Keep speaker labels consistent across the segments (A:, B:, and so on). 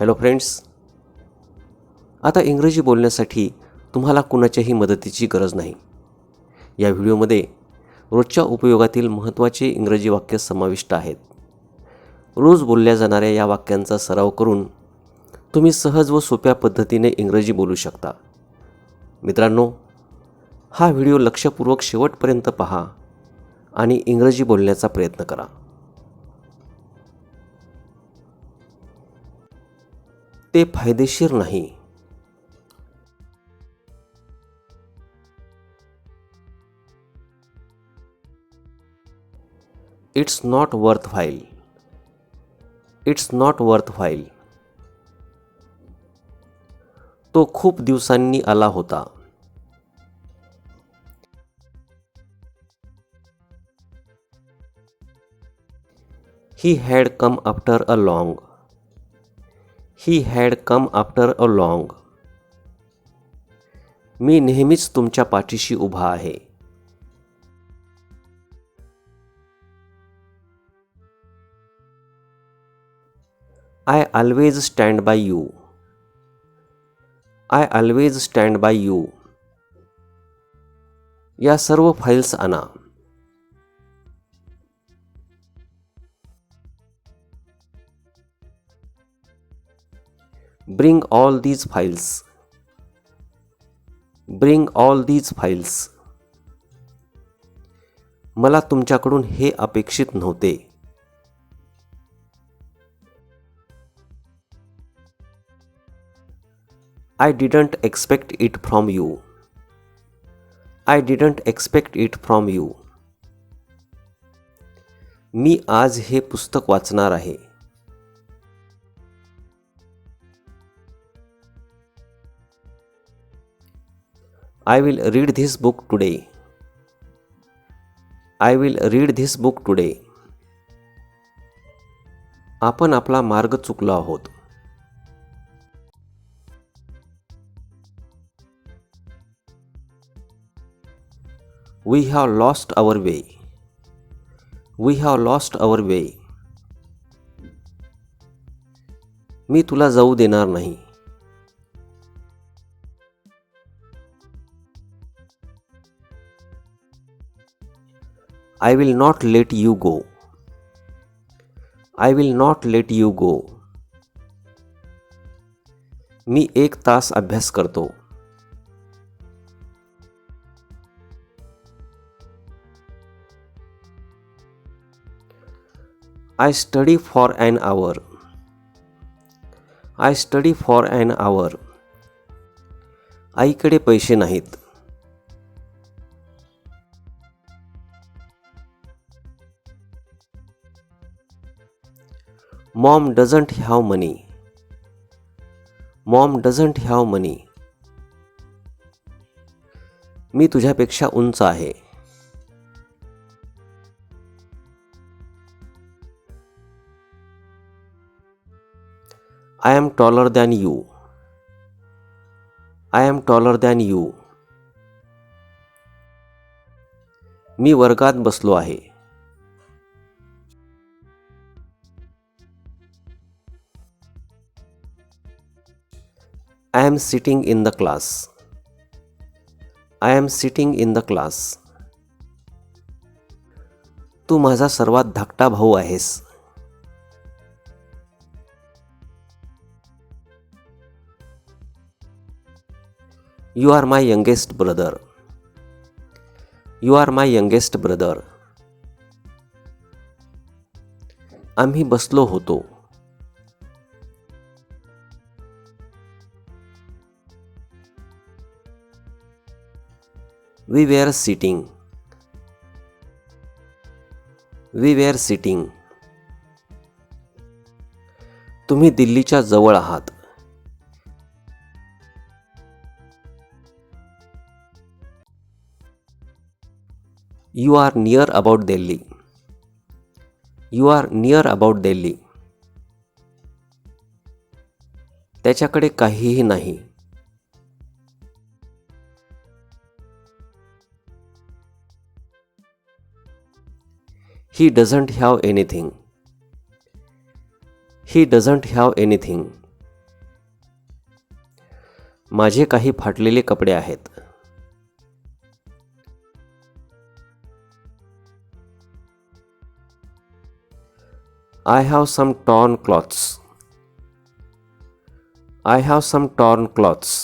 A: Hello friends, आता इंग्रजी बोलण्यासाठी तुम्हाला कुणाच्याही मदतीची गरज नाही. या व्हिडिओमध्ये रोजच्या उपयोगातील महत्त्वाचे इंग्रजी वाक्य समाविष्ट आहेत. रोज बोलल्या जाणाऱ्या या वाक्यांचा सराव करून तुम्ही सहज व सोप्या पद्धतीने इंग्रजी बोलू शकता. मित्रांनो, हा व्हिडिओ लक्षपूर्वक शेवटपर्यंत पहा आणि इंग्रजी बोलण्याचा प्रयत्न करा. ते फायदेशीर नाही. It's not worthwhile. It's not worthwhile. तो खूप दिवसांनी आला होता. He had come after a long. He had come after a long. मी नेहमीच तुमच्या पाठीशी उभा आहे. I always stand by you. I always stand by you. या सर्व फाइल्स आणा. Bring all these files. Bring all these files. मला तुमच्याकडून हे अपेक्षित नव्हते. I didn't expect it from you. I didn't expect it from you. मी आज हे पुस्तक वाचणार आहे. I will read this book today. I will read this book today. आपण आपला मार्ग चुकलो आहोत. We have lost our way. We have lost our way. मी तुला जाऊ देणार नाही. I will not let you go. I will not let you go. मी 1 तास अभ्यास करतो. I study for an hour. I study for an hour. आईकडे पैसे नाहीत. Mom doesn't have money. Mom doesn't have money. मी तुझ्यापेक्षा उंच आहे. I am taller than you. I am taller than you. मी वर्गात बसलो आहे. I am sitting in the class. I am sitting in the class. तू माझा सर्वात धाकटा भाऊ आहेस. You are my youngest brother. You are my youngest brother. आम्ही बसलो होतो. We were sitting. We were sitting. तुम्ही दिल्लीच्या जवळ आहात. You are near about Delhi. You are near about Delhi. त्याच्याकडे काहीही नाही. He doesn't have anything. He doesn't have anything. माझे काही फाटलेले कपडे आहेत. I have some torn clothes. I have some torn clothes.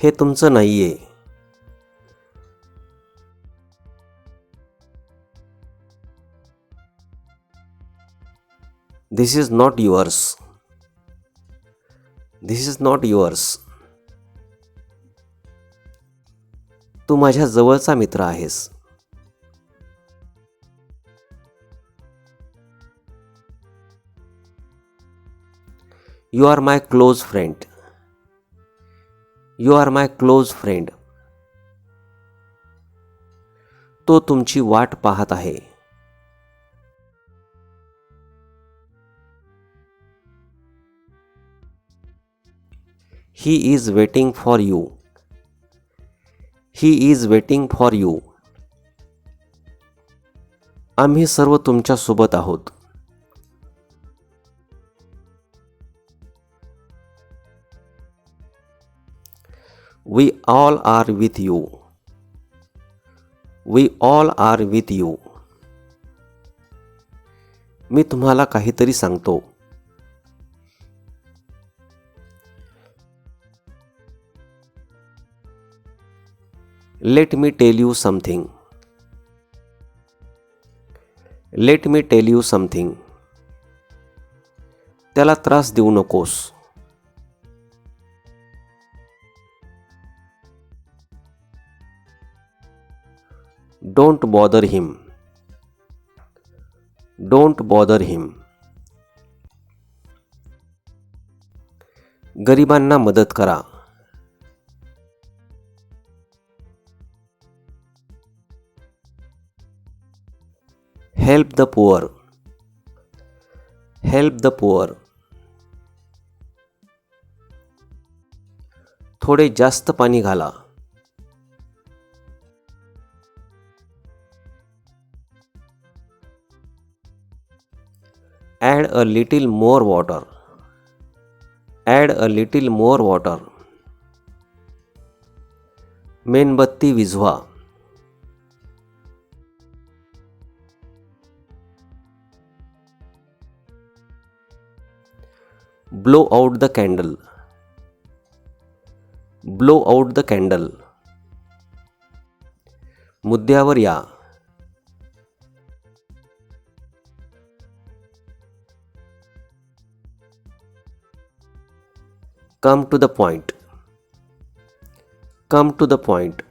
A: हे तुमचं नाहीये. This is not yours. This is not yours. तू माझ्या जवळचा मित्र आहेस. You are my close friend. You are my close friend. तो तुमची वाट पाहत आहे. He is waiting for you. He is waiting for you. आम्ही सर्व तुमच्या सोबत आहोत. We all are with you. We all are with you. मी तुम्हाला काहीतरी सांगतो. Let me tell you something. Let me tell you something. त्याला त्रास देऊ नकोस. Don't bother him. Don't bother him. गरिबांना मदत करा. Help the poor. Help the poor. थोडे जास्त पाणी घाला. Add a little more water. Add a little more water. मेणबत्ती विझवा. Blow out the candle. Blow out the candle. मुद्द्यावर या. Come to the point. Come to the point.